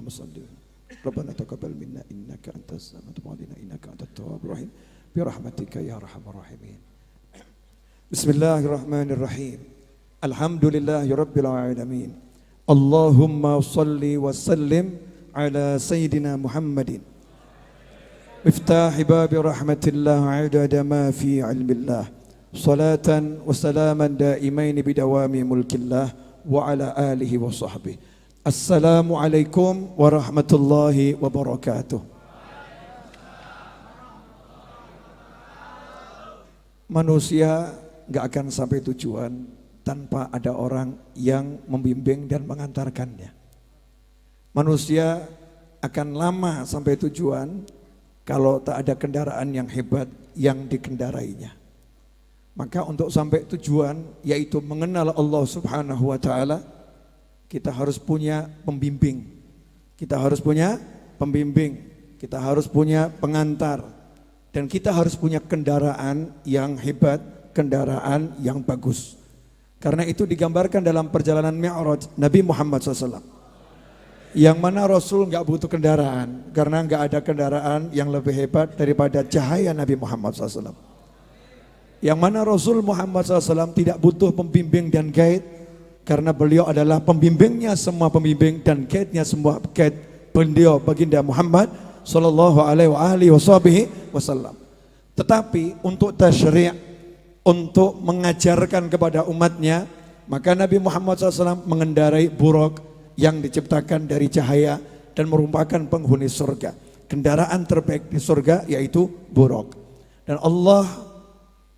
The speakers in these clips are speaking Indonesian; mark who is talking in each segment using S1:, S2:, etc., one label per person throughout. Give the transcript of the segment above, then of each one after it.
S1: Allahumma salli Rabbana taqabbal minna innaka antas samiul alim innaka antat tawwabur rahim bi rahmatika ya arhamar rahimin. Bismillahirrahmanirrahim. Alhamdulillahi rabbil alamin. Allahumma salli wa sallim ala sayyidina Muhammadin miftahi babi rahmatillah adada ma fi ilmillah salatan wa salaman daimain bidawami mulkillah wa ala alihi wa sahbihi. Assalamualaikum warahmatullahi wabarakatuh. Manusia gak akan sampai tujuan tanpa ada orang yang membimbing dan mengantarkannya. Manusia akan lama sampai tujuan kalau tak ada kendaraan yang hebat yang dikendarainya. Maka untuk sampai tujuan, yaitu mengenal Allah Subhanahu wa ta'ala, kita harus punya pembimbing. Kita harus punya pembimbing. Kita harus punya pengantar. Dan kita harus punya kendaraan yang hebat, kendaraan yang bagus. Karena itu digambarkan dalam perjalanan Mi'raj Nabi Muhammad SAW. Yang mana Rasul gak butuh kendaraan, karena gak ada kendaraan yang lebih hebat daripada cahaya Nabi Muhammad SAW. Yang mana Rasul Muhammad SAW tidak butuh pembimbing dan guide, karena beliau adalah pembimbingnya semua pembimbing dan guide-nya semua guide beliau baginda Muhammad sallallahu alaihi wasallam. Tetapi untuk tasyri', untuk mengajarkan kepada umatnya, maka Nabi Muhammad SAW mengendarai buraq yang diciptakan dari cahaya dan merupakan penghuni surga. Kendaraan terbaik di surga yaitu buraq. Dan Allah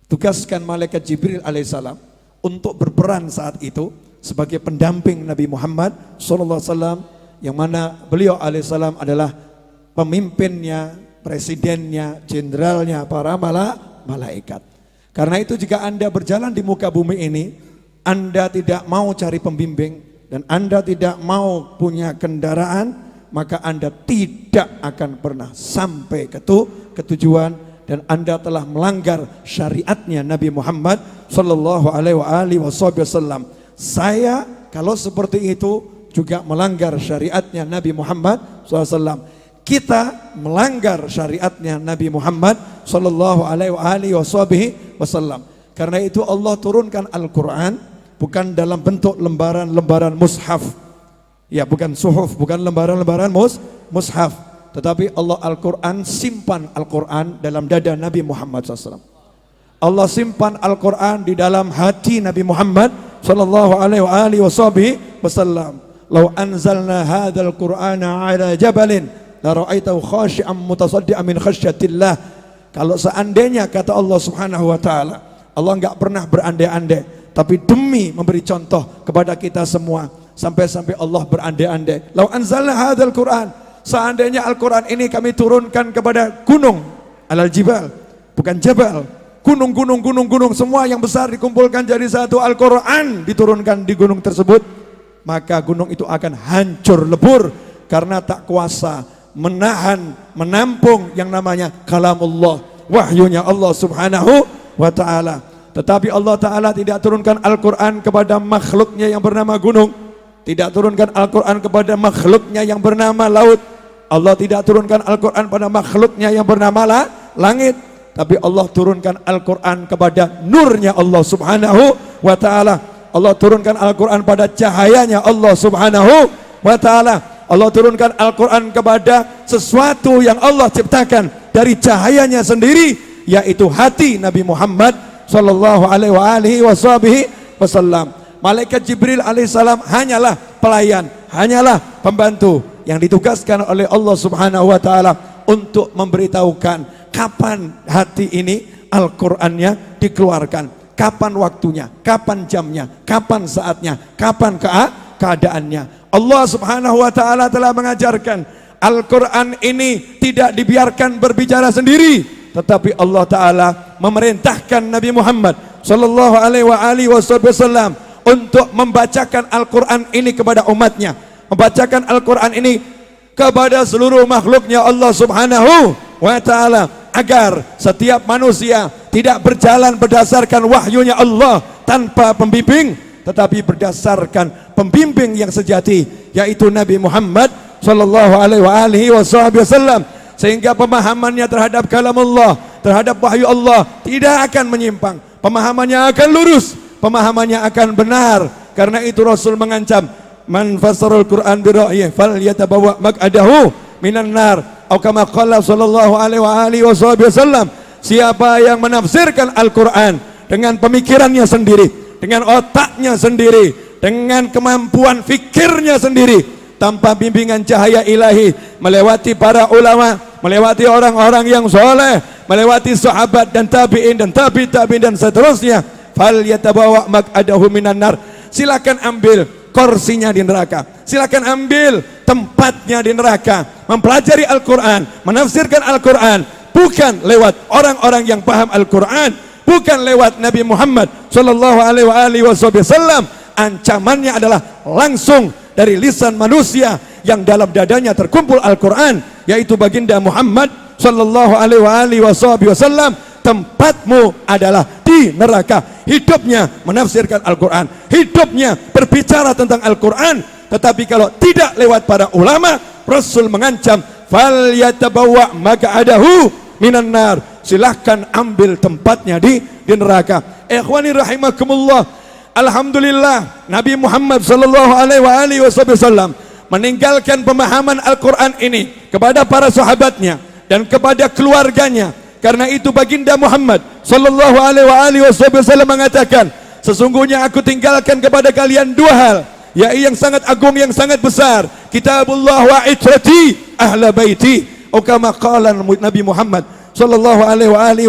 S1: tugaskan malaikat Jibril alaihissalam untuk berperan saat itu sebagai pendamping Nabi Muhammad SAW, yang mana beliau alaihissalam adalah pemimpinnya, presidennya, jenderalnya para malaikat. Karena itu jika Anda berjalan di muka bumi ini, Anda tidak mau cari pembimbing dan Anda tidak mau punya kendaraan, maka Anda tidak akan pernah sampai ke tujuan, dan Anda telah melanggar syariatnya Nabi Muhammad sallallahu alaihi wasallam. Saya kalau seperti itu juga melanggar syariatnya Nabi Muhammad SAW. Kita melanggar syariatnya Nabi Muhammad sallallahu alaihi wasallam. Karena itu Allah turunkan Al-Quran bukan dalam bentuk lembaran-lembaran mushaf. Ya, bukan suhuf, bukan lembaran-lembaran mushaf. Tetapi Allah Al-Quran simpan Al-Quran dalam dada Nabi Muhammad SAW. Allah simpan Al-Quran di dalam hati Nabi Muhammad sallallahu alaihi wasallam. Lau anzalna hadzal Qur'ana ala jabalin la ra'aitahu khashi'an mutasaddian min khasyatillah. Kalau seandainya kata Allah Subhanahu wa taala, Allah enggak pernah berandai-andai, tapi demi memberi contoh kepada kita semua, sampai-sampai Allah berandai-andai. Lau anzalna hadzal Qur'an, seandainya Al-Quran ini kami turunkan kepada gunung, alal jibal, bukan jabal, gunung semua yang besar dikumpulkan jadi satu, Al-Quran diturunkan di gunung tersebut, maka gunung itu akan hancur lebur karena tak kuasa menampung yang namanya kalamullah, wahyunya Allah Subhanahu wa ta'ala. Tetapi Allah Ta'ala tidak turunkan Al-Quran kepada makhluknya yang bernama gunung, tidak turunkan Al-Quran kepada makhluknya yang bernama laut, Allah tidak turunkan Al-Quran pada makhluknya yang bernama langit. Tapi Allah turunkan Al-Quran kepada nurnya Allah Subhanahu wa ta'ala. Allah turunkan Al-Quran pada cahayanya Allah Subhanahu wa ta'ala. Allah turunkan Al-Quran kepada sesuatu yang Allah ciptakan dari cahayanya sendiri, yaitu hati Nabi Muhammad sallallahu alaihi wasallam. Malaikat Jibril alaihissalam hanyalah pelayan, hanyalah pembantu yang ditugaskan oleh Allah Subhanahu wa ta'ala untuk memberitahukan kapan hati ini Al-Qur'annya dikeluarkan, kapan waktunya, kapan jamnya, kapan saatnya, kapan keadaannya. Allah Subhanahu wa ta'ala telah mengajarkan Al-Qur'an ini tidak dibiarkan berbicara sendiri, tetapi Allah Ta'ala memerintahkan Nabi Muhammad sallallahu alaihi wasallam untuk membacakan Al-Qur'an ini kepada umatnya, membacakan Al-Qur'an ini kepada seluruh makhluknya Allah Subhanahu wa ta'ala, agar setiap manusia tidak berjalan berdasarkan wahyunya Allah tanpa pembimbing, tetapi berdasarkan pembimbing yang sejati, yaitu Nabi Muhammad sallallahu alaihi wasallam, sehingga pemahamannya terhadap kalamullah, terhadap wahyu Allah tidak akan menyimpang, pemahamannya akan lurus, pemahamannya akan benar. Karena itu Rasul mengancam, man fassarul Quran bi ra'yihi falyatabawa maq'adahu minan nar, atau kama qala sallallahu alaihi wasallam, siapa yang menafsirkan Al-Quran dengan pemikirannya sendiri, dengan otaknya sendiri, dengan kemampuan fikirnya sendiri, tanpa bimbingan cahaya ilahi, melewati para ulama, melewati orang-orang yang soleh, melewati sahabat dan tabi'in dan tabi'in dan seterusnya, falyatabawa maq'adahu minan nar, silakan ambil kursinya di neraka, silakan ambil tempatnya di neraka. Mempelajari Al-Quran, menafsirkan Al-Quran bukan lewat orang-orang yang paham Al-Quran, bukan lewat Nabi Muhammad sallallahu alaihi wasallam. Ancamannya adalah langsung dari lisan manusia yang dalam dadanya terkumpul Al-Quran, yaitu baginda Muhammad sallallahu alaihi wasallam. Tempatmu adalah di neraka. Hidupnya menafsirkan Al-Quran, hidupnya berbicara tentang Al-Quran. Tetapi kalau tidak lewat para ulama, Rasul mengancam, falyatabawa maq'adahu minan nar, silahkan ambil tempatnya di neraka. Ikhwani rahimakumullah, alhamdulillah Nabi Muhammad sallallahu alaihi wasallam meninggalkan pemahaman Al-Quran ini kepada para sahabatnya dan kepada keluarganya. Karena itu baginda Muhammad sallallahu alaihi wasallam mengatakan, sesungguhnya aku tinggalkan kepada kalian dua hal, yaitu yang sangat agung, yang sangat besar, kitabullah wa itrati ahla baiti, atau kama qala Nabi Muhammad sallallahu alaihi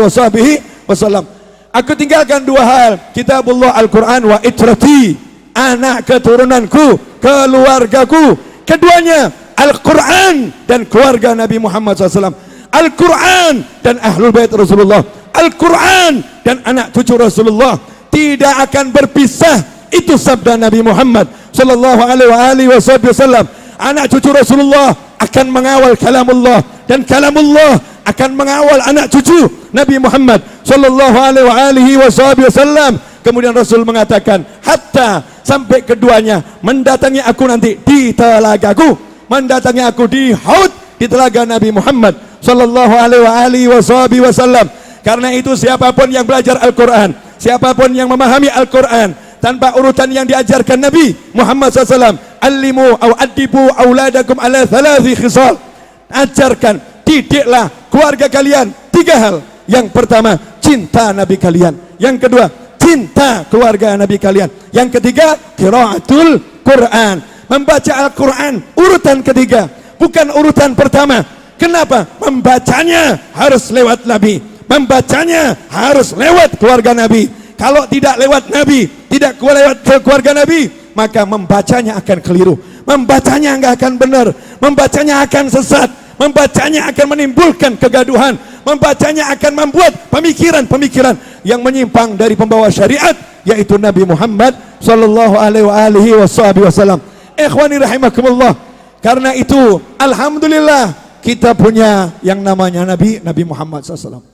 S1: wasallam. Aku tinggalkan dua hal, kitabullah Al-Quran wa itrati, anak keturunanku, keluargaku. Keduanya Al-Quran dan keluarga Nabi Muhammad SAW. Al-Quran dan ahlul bait Rasulullah, Al-Quran dan anak cucu Rasulullah tidak akan berpisah. Itu sabda Nabi Muhammad sallallahu alaihi wasallam. Anak cucu Rasulullah akan mengawal kalamullah, dan kalamullah akan mengawal anak cucu Nabi Muhammad sallallahu alaihi wasallam. Kemudian Rasul mengatakan, hatta sampai keduanya mendatangi aku nanti di telagaku, mendatangi aku di haud, di telaga Nabi Muhammad sallallahu alaihi wasallam. Karena itu siapapun yang belajar Al-Quran, siapapun yang memahami Al-Quran tanpa urutan yang diajarkan Nabi Muhammad SAW, alimu au adibu auladakum ala thalathi khisal, ajarkan, didiklah keluarga kalian tiga hal. Yang pertama, cinta Nabi kalian. Yang kedua, cinta keluarga Nabi kalian. Yang ketiga, qiraatul Quran, membaca Al-Quran. Urutan ketiga, bukan urutan pertama. Kenapa? Membacanya harus lewat Nabi, membacanya harus lewat keluarga Nabi. Kalau tidak lewat Nabi, tidak lewat keluarga Nabi, maka membacanya akan keliru, membacanya nggak akan benar, membacanya akan sesat, membacanya akan menimbulkan kegaduhan, membacanya akan membuat pemikiran-pemikiran yang menyimpang dari pembawa syariat, yaitu Nabi Muhammad sallallahu alaihi wasallam. Ikhwani rahimakumullah, karena itu alhamdulillah kita punya yang namanya Nabi Muhammad SAW,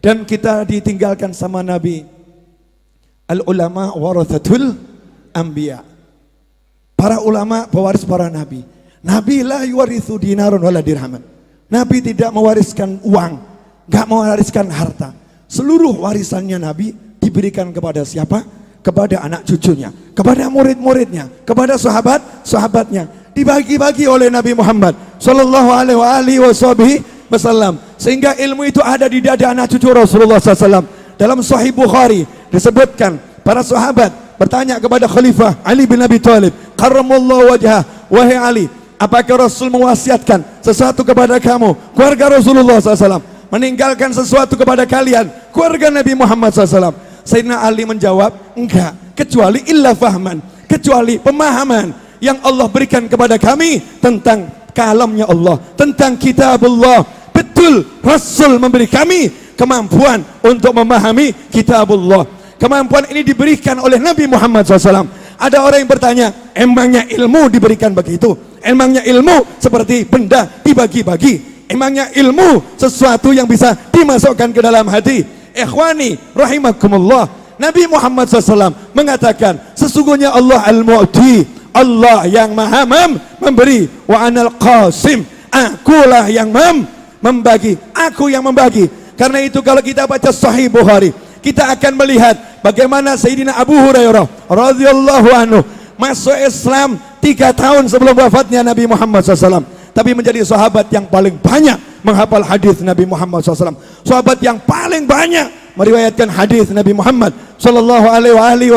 S1: dan kita ditinggalkan sama Nabi. Al-ulama warathatul anbiya, para ulama pewaris para nabi. Nabi la yuwarithu dinarun wala dirhaman, Nabi tidak mewariskan uang, gak mewariskan harta. Seluruh warisannya Nabi diberikan kepada siapa? Kepada anak cucunya, kepada murid-muridnya, kepada sahabat-sahabatnya. Dibagi-bagi oleh Nabi Muhammad sallallahu alaihi wasallam, sehingga ilmu itu ada di dada anak cucu Rasulullah SAW. Dalam Sahih Bukhari disebutkan, para sahabat bertanya kepada Khalifah Ali bin Abi Thalib, karramallahu wajhah, wahai Ali, apakah Rasul mewasiatkan sesuatu kepada kamu, keluarga Rasulullah SAW, meninggalkan sesuatu kepada kalian, keluarga Nabi Muhammad SAW? Sayyidina Ali menjawab, enggak, kecuali illa fahman, kecuali pemahaman yang Allah berikan kepada kami tentang kalamnya Allah, tentang kitabullah. Betul, Rasul memberi kami kemampuan untuk memahami kitabullah. Kemampuan ini diberikan oleh Nabi Muhammad SAW. Ada orang yang bertanya, emangnya ilmu diberikan begitu? Emangnya ilmu seperti benda dibagi-bagi? Emangnya ilmu sesuatu yang bisa dimasukkan ke dalam hati? Ikhwani rahimakumullah, Nabi Muhammad SAW mengatakan, sesungguhnya Allah al-Mu'ti, Allah yang maha memberi, wa anal qasim, akulah yang membagi, aku yang membagi. Karena itu kalau kita baca Sahih Bukhari, kita akan melihat bagaimana Sayyidina Abu Hurairah radhiyallahu anhu masuk Islam 3 tahun sebelum wafatnya Nabi Muhammad SAW, tapi menjadi sahabat yang paling banyak menghafal hadis Nabi Muhammad SAW, sahabat yang paling banyak meriwayatkan hadis Nabi Muhammad sallallahu alaihi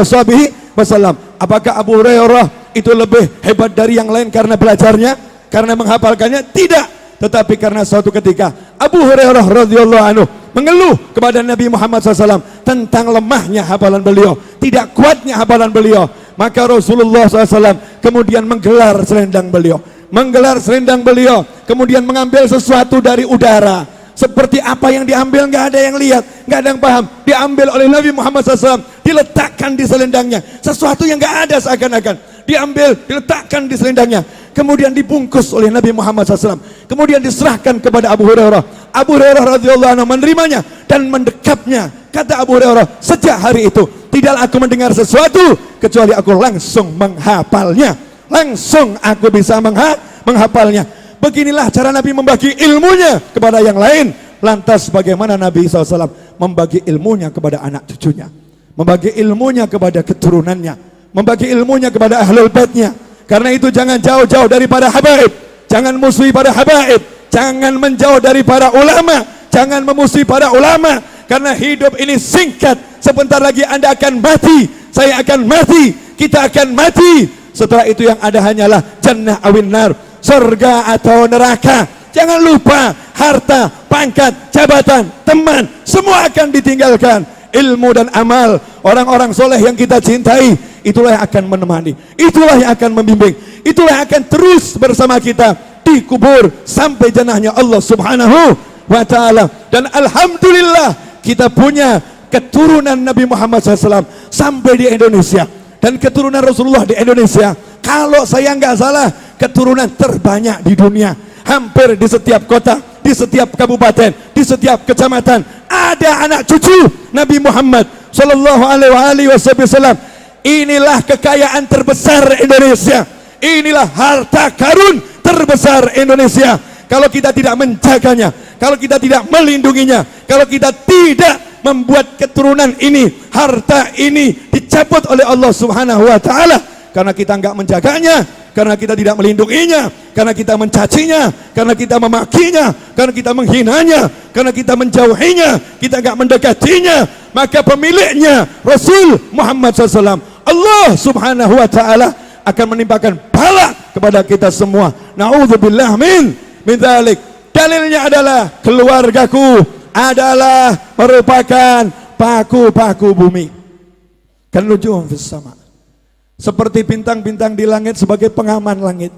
S1: wasallam. Apakah Abu Hurairah itu lebih hebat dari yang lain karena belajarnya, karena menghafalkannya? Tidak, tetapi karena suatu ketika Abu Hurairah radhiyallahu anhu mengeluh kepada Nabi Muhammad SAW tentang lemahnya hafalan beliau, tidak kuatnya hafalan beliau. Maka Rasulullah SAW kemudian menggelar selendang beliau, kemudian mengambil sesuatu dari udara. Seperti apa yang diambil nggak ada yang lihat, nggak ada yang paham. Diambil oleh Nabi Muhammad SAW, diletakkan di selendangnya. Sesuatu yang nggak ada seakan-akan diambil, diletakkan di selendangnya. Kemudian dibungkus oleh Nabi Muhammad SAW. Kemudian diserahkan kepada Abu Hurairah. Abu Hurairah radhiyallahu anhu menerimanya dan mendekapnya. Kata Abu Hurairah, sejak hari itu tidaklah aku mendengar sesuatu kecuali aku langsung menghafalnya. Langsung aku bisa menghafalnya. Beginilah cara Nabi membagi ilmunya kepada yang lain. Lantas bagaimana Nabi SAW membagi ilmunya kepada anak cucunya, membagi ilmunya kepada keturunannya, membagi ilmunya kepada ahlul baitnya. Karena itu jangan jauh-jauh dari para habaib, jangan musuhi para habaib, jangan menjauh dari para ulama, jangan memusuhi para ulama. Karena hidup ini singkat, sebentar lagi Anda akan mati, saya akan mati, kita akan mati. Setelah itu yang ada hanyalah jannah awin nar, surga atau neraka. Jangan lupa harta, pangkat, jabatan, teman, semua akan ditinggalkan. Ilmu dan amal, orang-orang soleh yang kita cintai, itulah yang akan menemani, itulah yang akan membimbing, itulah yang akan terus bersama kita di kubur sampai jannahnya Allah Subhanahu wa ta'ala. Dan alhamdulillah kita punya keturunan Nabi Muhammad SAW sampai di Indonesia, dan keturunan Rasulullah di Indonesia, kalau saya nggak salah, keturunan terbanyak di dunia. Hampir di setiap kota, di setiap kabupaten, di setiap kecamatan ada anak cucu Nabi Muhammad sallallahu alaihi wasallam. Inilah kekayaan terbesar Indonesia, inilah harta karun terbesar Indonesia. Kalau kita tidak menjaganya, kalau kita tidak melindunginya, kalau kita tidak membuat keturunan ini, harta ini dicabut oleh Allah Subhanahu wa ta'ala, karena kita enggak menjaganya, karena kita tidak melindunginya, karena kita mencacinya, karena kita memakinya, karena kita menghinanya, karena kita menjauhinya, kita enggak mendekatinya, maka pemiliknya Rasul Muhammad SAW, Allah Subhanahu wa ta'ala akan menimpakan bala kepada kita semua. Na'udzubillah min dzalik. Dalilnya adalah keluargaku adalah merupakan paku-paku bumi. Kan nujum fis sama, seperti bintang-bintang di langit sebagai pengaman langit.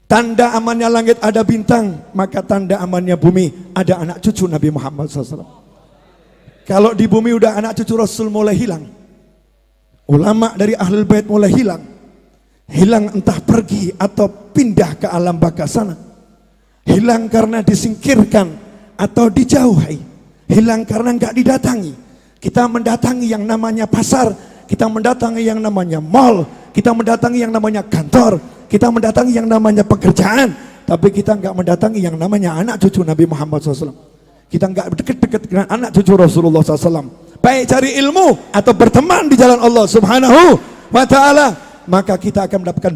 S1: Tanda amannya langit ada bintang, maka tanda amannya bumi ada anak cucu Nabi Muhammad SAW. Kalau di bumi udah anak cucu Rasul mulai hilang, ulama dari ahlul bait mulai hilang entah pergi atau pindah ke alam baka sana, hilang karena disingkirkan atau dijauhi, hilang karena nggak didatangi. Kita mendatangi yang namanya pasar, kita mendatangi yang namanya mall, kita mendatangi yang namanya kantor, kita mendatangi yang namanya pekerjaan, tapi kita nggak mendatangi yang namanya anak cucu Nabi Muhammad SAW. Kita nggak dekat-dekat dengan anak cucu Rasulullah SAW. Baik cari ilmu atau berteman di jalan Allah Subhanahu wa ta'ala, maka kita akan mendapatkan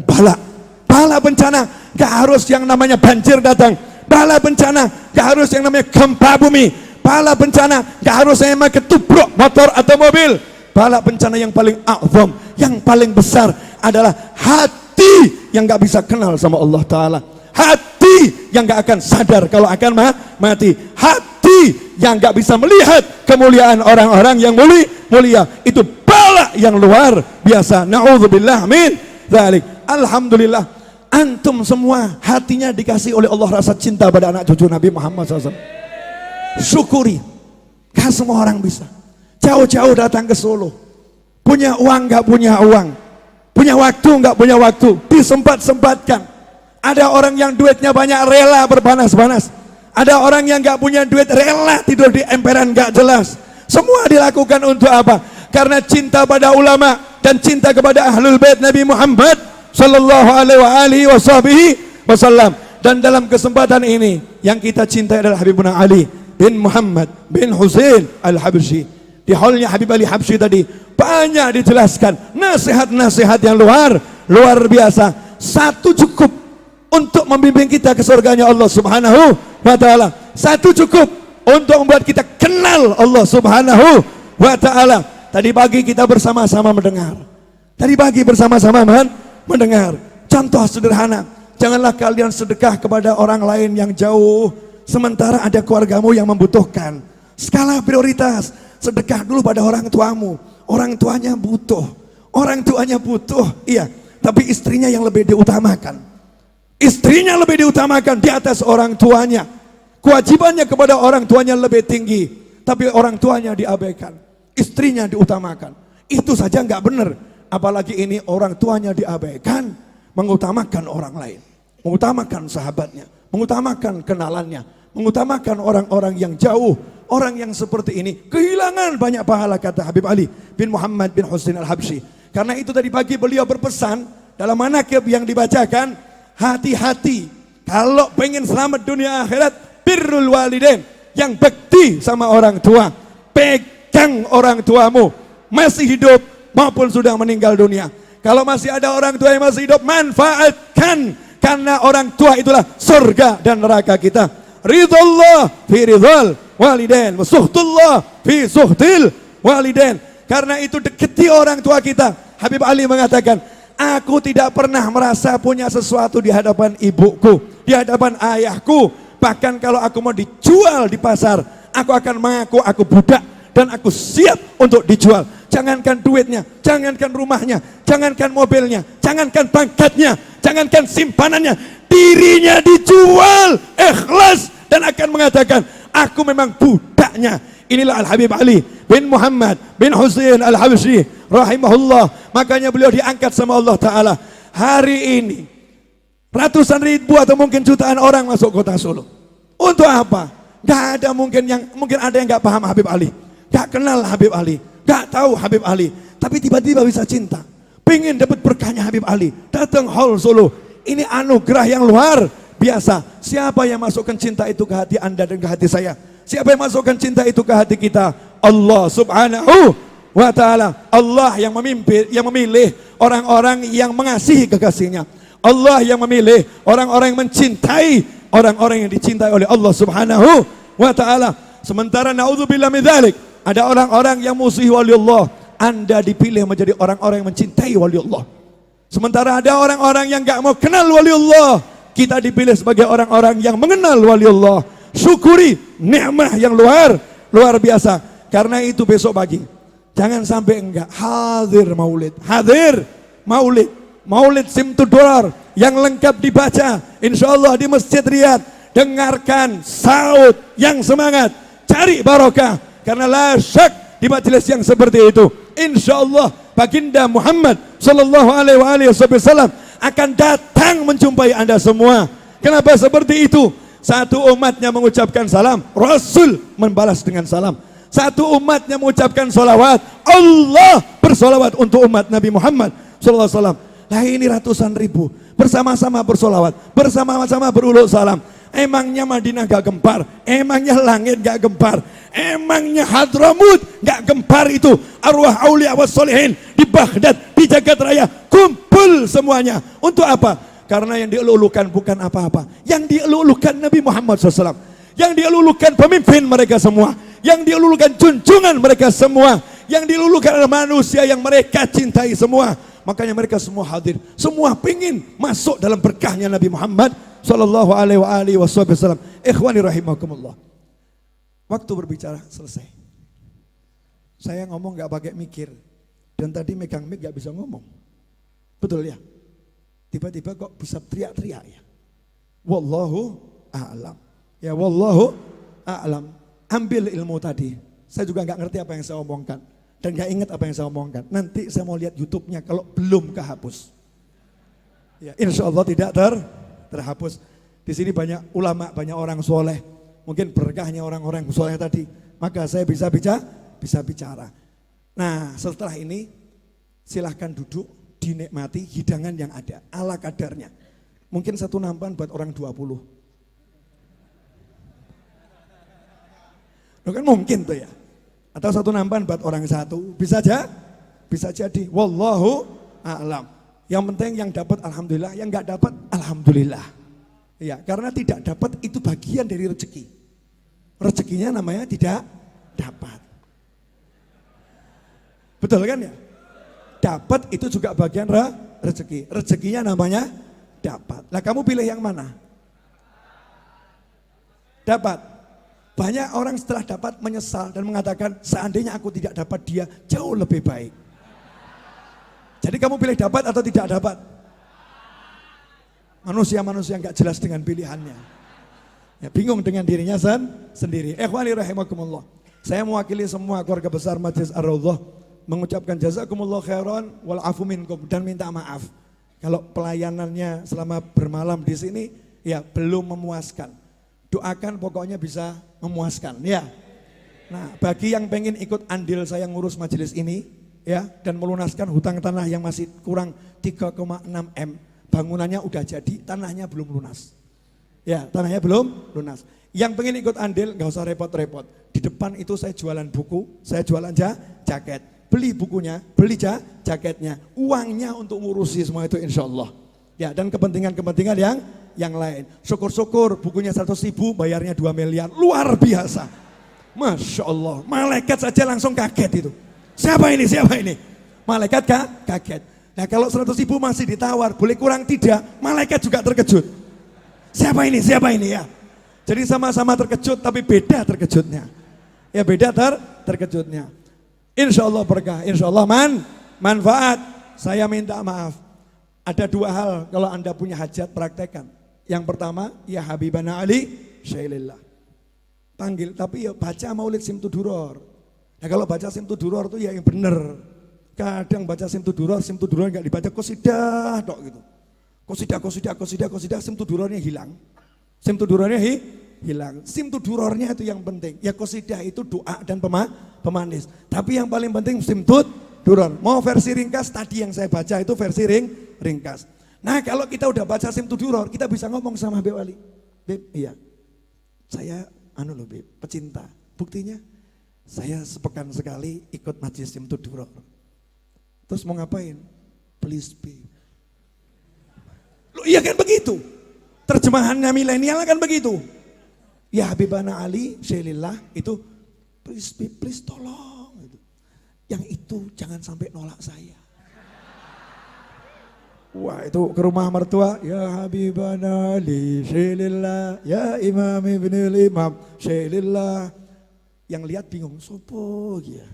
S1: bala bencana. Nggak harus yang namanya banjir datang, bala bencana. Nggak harus yang namanya gempa bumi, bala bencana. Nggak harus yang namanya ketubruk motor atau mobil. Bala bencana yang paling azam, yang paling besar adalah hati yang gak bisa kenal sama Allah Ta'ala. Hati yang gak akan sadar kalau akan mati. Hati yang gak bisa melihat kemuliaan orang-orang yang mulia. Itu bala yang luar biasa. Na'udzubillah min dzalik. Alhamdulillah, antum semua hatinya dikasih oleh Allah rasa cinta pada anak cucu Nabi Muhammad SAW. Syukuri. Gak semua orang bisa. Jauh-jauh datang ke Solo, punya uang nggak punya uang, punya waktu nggak punya waktu, disempat-sempatkan. Ada orang yang duitnya banyak rela berpanas-panas, ada orang yang nggak punya duit rela tidur di emperan nggak jelas. Semua dilakukan untuk apa? Karena cinta pada ulama dan cinta kepada ahlul bait Nabi Muhammad sallallahu alaihi wasallam. Dan dalam kesempatan ini yang kita cintai adalah Habibuna Ali bin Muhammad bin Husain Al-Habsyi. Di haulnya Habib Ali Habsyi tadi banyak dijelaskan nasihat-nasihat yang luar biasa. Satu cukup untuk membimbing kita ke surganya Allah Subhanahu wa taala. Satu cukup untuk membuat kita kenal Allah Subhanahu wa taala. Tadi pagi kita bersama-sama mendengar. Mendengar. Contoh sederhana, janganlah kalian sedekah kepada orang lain yang jauh sementara ada keluargamu yang membutuhkan. Skala prioritas, sedekah dulu pada orang tuamu. Orang tuanya butuh. Iya, tapi istrinya yang lebih diutamakan. Istrinya lebih diutamakan di atas orang tuanya. Kewajibannya kepada orang tuanya lebih tinggi, tapi orang tuanya diabaikan. Istrinya diutamakan. Itu saja nggak benar. Apalagi ini orang tuanya diabaikan, mengutamakan orang lain, mengutamakan sahabatnya, mengutamakan kenalannya, mengutamakan orang-orang yang jauh. Orang yang seperti ini kehilangan banyak pahala, kata Habib Ali bin Muhammad bin Husain Al-Habsyi. Karena itu tadi pagi beliau berpesan dalam manaqib yang dibacakan, hati-hati kalau pengen selamat dunia akhirat, birrul walidain, yang bekti sama orang tua. Pegang orang tuamu masih hidup maupun sudah meninggal dunia. Kalau masih ada orang tua yang masih hidup, manfaatkan, karena orang tua itulah surga dan neraka kita. Ridullah fi ridhal walidain wa suhtullah fi suhtil walidain. Karena itu deketi orang tua kita. Habib Ali mengatakan, aku tidak pernah merasa punya sesuatu di hadapan ibuku, di hadapan ayahku. Bahkan kalau aku mau dijual di pasar, aku akan mengaku aku budak dan aku siap untuk dijual. Jangankan duitnya, jangankan rumahnya, jangankan mobilnya, jangankan pangkatnya, jangankan simpanannya, dirinya dijual ikhlas dan akan mengatakan, aku memang budaknya. Inilah Al-Habib Ali bin Muhammad bin Husain Al-Habsyi rahimahullah. Makanya beliau diangkat sama Allah Ta'ala. Hari ini ratusan ribu atau mungkin jutaan orang masuk kota Solo. Untuk apa? Gak ada mungkin ada yang gak paham Habib Ali, gak kenal Habib Ali, gak tahu Habib Ali, tapi tiba-tiba bisa cinta, pengen dapat berkahnya Habib Ali, datang hall Solo. Ini anugerah yang luar biasa. Siapa yang masukkan cinta itu ke hati Anda dan ke hati saya? Siapa yang masukkan cinta itu ke hati kita? Allah Subhanahu wa ta'ala. Allah yang memilih orang-orang yang mengasihi kekasihnya. Allah yang memilih orang-orang yang mencintai orang-orang yang dicintai oleh Allah Subhanahu wa ta'ala. Sementara naudzubillah min dzalik, ada orang-orang yang musuhi waliullah. Anda dipilih menjadi orang-orang yang mencintai waliullah. Sementara ada orang-orang yang gak mau kenal waliullah, kita dipilih sebagai orang-orang yang mengenal waliullah. Syukuri nikmah yang luar biasa. Karena itu besok pagi jangan sampai enggak hadir maulid Simtud-Durar yang lengkap dibaca insyaallah di Masjid Riyadh. Dengarkan saut yang semangat, cari barokah, karena la syak di majelis yang seperti itu insyaallah baginda Muhammad sallallahu alaihi wasallam akan datang menjumpai Anda semua. Kenapa seperti itu? Satu umatnya mengucapkan salam, Rasul membalas dengan salam. Satu umatnya mengucapkan salawat, Allah bersolawat untuk umat Nabi Muhammad sallallahu alaihi wasallam. Nah ini ratusan ribu bersama-sama bersolawat, bersama-sama beruluk salam. Emangnya Madinah gak gempar? Emangnya langit gak gempar? Emangnya Hadramut gak gempar itu? Arwah aulia was solihin di Baghdad, di Jagat Raya kumpul semuanya. Untuk apa? Karena yang dielulukan bukan apa-apa. Yang dielulukan Nabi Muhammad SAW. Yang dielulukan pemimpin mereka semua. Yang dielulukan junjungan mereka semua. Yang dielulukan adalah manusia yang mereka cintai semua. Makanya mereka semua hadir. Semua pingin masuk dalam berkahnya Nabi Muhammad sallallahu alaihi wasallam. Ikhwani rahimakumullah. Waktu berbicara selesai. Saya ngomong gak pakai mikir. Dan tadi megang mic gak bisa ngomong. Betul ya? Tiba-tiba kok bisa teriak-teriak ya. Wallahu a'lam. Ya wallahu a'lam. Ambil ilmu tadi. Saya juga gak ngerti apa yang saya omongkan. Dan gak ingat apa yang saya omongkan. Nanti saya mau lihat YouTube-nya kalau belum kehapus. Ya, insya Allah tidak terhapus. Di sini banyak ulama, banyak orang soleh. Mungkin berkahnya orang-orang soleh tadi. Maka saya bisa bicara. Nah setelah ini silahkan duduk. dinikmati hidangan yang ada, ala kadarnya. Mungkin satu nampan buat orang 20. Loh kan mungkin tuh ya. Atau satu nampan buat orang satu, bisa aja, bisa jadi. Wallahu a'lam. Yang penting yang dapat alhamdulillah, yang enggak dapat alhamdulillah. Ya, karena tidak dapat itu bagian dari rezeki. Rezekinya namanya tidak dapat. Betul kan ya? Dapat itu juga bagian rezeki. Rezekinya namanya dapat. Nah, kamu pilih yang mana? Dapat. Banyak orang setelah dapat menyesal dan mengatakan seandainya aku tidak dapat dia jauh lebih baik. Jadi kamu pilih dapat atau tidak dapat? Manusia-manusia nggak jelas dengan pilihannya. Ya, bingung dengan dirinya sendiri. Ikhwani rahimakumullah. Saya mewakili semua keluarga besar Majelis Ar-Raudhah mengucapkan jazakumullah khairan wal afu minkum dan minta maaf. Kalau pelayanannya selama bermalam di sini ya belum memuaskan. Doakan pokoknya bisa memuaskan ya. Nah, bagi yang pengen ikut andil saya ngurus majelis ini ya dan melunaskan hutang tanah yang masih kurang 3,6 M, bangunannya udah jadi, tanahnya belum lunas. Ya, tanahnya belum lunas. Yang pengen ikut andil nggak usah repot-repot. Di depan itu saya jualan buku, saya jualan jaket. Beli bukunya, beli jaketnya, uangnya untuk ngurusi semua itu insya Allah. Ya, dan kepentingan-kepentingan yang lain. Syukur-syukur bukunya 100.000, bayarnya 2 miliar, luar biasa. Masya Allah, malaikat saja langsung kaget itu. Siapa ini? Malaikat kaget. Nah, kalau 100.000 masih ditawar, boleh kurang tidak, malaikat juga terkejut. Siapa ini ya? Jadi sama-sama terkejut tapi beda terkejutnya. Ya beda terkejutnya. Insya Allah berkah, insya Allah manfaat. Saya minta maaf. Ada 2 hal kalau Anda punya hajat praktekkan. Yang pertama, ya Habibana Ali Syailillah. Panggil, tapi ya baca maulid Simtuduror. Nah kalau baca Simtuduror itu ya yang benar. Kadang baca Simtuduror enggak dibaca qasidah tok gitu. Qasidah, Simtudurornya hilang. Simtudurornya itu yang penting. Ya qasidah itu doa dan pemanis. Tapi yang paling penting Simtuduror. Mau versi ringkas tadi yang saya baca itu versi ringkas. Nah kalau kita udah baca Simtuduror, kita bisa ngomong sama Beb Wali. Beb, iya. Saya Beb, pecinta. Buktinya saya sepekan sekali ikut majelis Simtuduror. Terus mau ngapain? Please Beb. Loh iya kan begitu. Terjemahannya milenial kan begitu. Ya Habibana Ali Syailillah itu please Beb, please tolong. Yang itu jangan sampai nolak saya. Wah itu ke rumah mertua, ya Habibana Ali Syailillah, ya Imam Ibnul Imam Syailillah. Yang lihat bingung, sopo ya.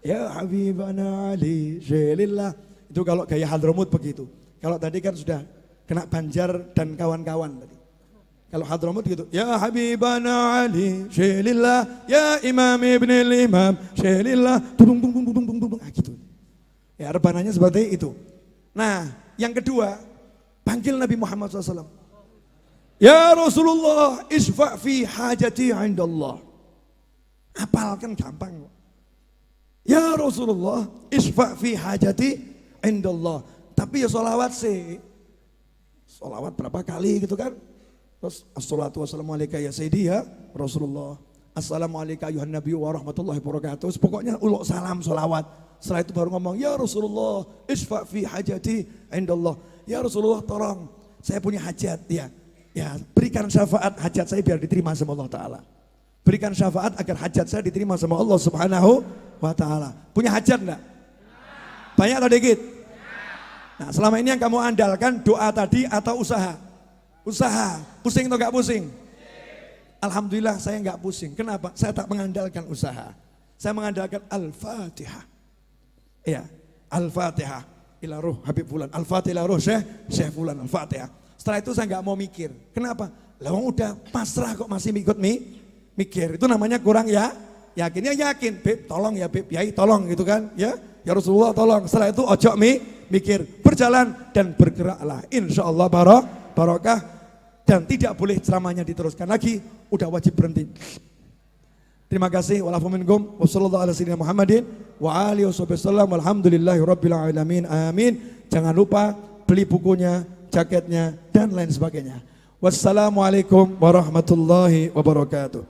S1: Ya Habibana Ali Syailillah. Itu kalau gaya Hadramut begitu. Kalau tadi kan sudah kena Banjar dan kawan-kawan tadi. Kalau Hadramut gitu, ya Habibana Ali Syailillah, ya Imam Ibnul Imam Syailillah, dung gitu. Ya rebananya seperti itu. Nah, yang kedua, panggil Nabi Muhammad SAW. Ya Rasulullah, isfa' fi hajati indallah. Apalkan gampang. Ya Rasulullah, isfa' fi hajati indallah. Tapi ya sholawat sih. Sholawat berapa kali gitu kan. Terus assalatu wassalamu alaika ya sayyidi ya Rasulullah. Assalamualaikum ayuhan nabi wa rahmatullahi wabarakatuh. Pokoknya uluk salam sholawat. Setelah itu baru ngomong, ya Rasulullah, isfa' fi hajati indallah. Ya Rasulullah tolong, saya punya hajat ya. Ya, berikan syafaat hajat saya biar diterima sama Allah Ta'ala. Berikan syafaat agar hajat saya diterima sama Allah Subhanahu wa Ta'ala. Punya hajat enggak? Banyak atau dikit? Nah selama ini yang kamu andalkan doa tadi atau usaha? Usaha, pusing atau enggak pusing? Alhamdulillah saya enggak pusing. Kenapa? Saya tak mengandalkan usaha. Saya mengandalkan Al-Fatihah. Ya, Al-Fatihah ila ruh Habib Fulan, Al-Fatihah ila ruh Syekh Fulan, Al-Fatihah. Setelah itu saya enggak mau mikir. Kenapa? Lah udah pasrah kok masih ikut mikir. Itu namanya kurang ya. Yakinnya yakin, Beb tolong ya Beb, Yai tolong gitu kan. Ya Rasulullah tolong. Setelah itu ojo mikir, berjalan dan bergeraklah. Insya Allah barokah dan tidak boleh ceramahnya diteruskan lagi. Udah wajib berhenti. Terima kasih. Walafu minkum. Wassallallahu ala sayyidina Muhammadin wa alihi wasallam. Walhamdulillahi rabbil alamin. Amin. Jangan lupa beli bukunya, jaketnya, dan lain sebagainya. Wassalamualaikum warahmatullahi wabarakatuh.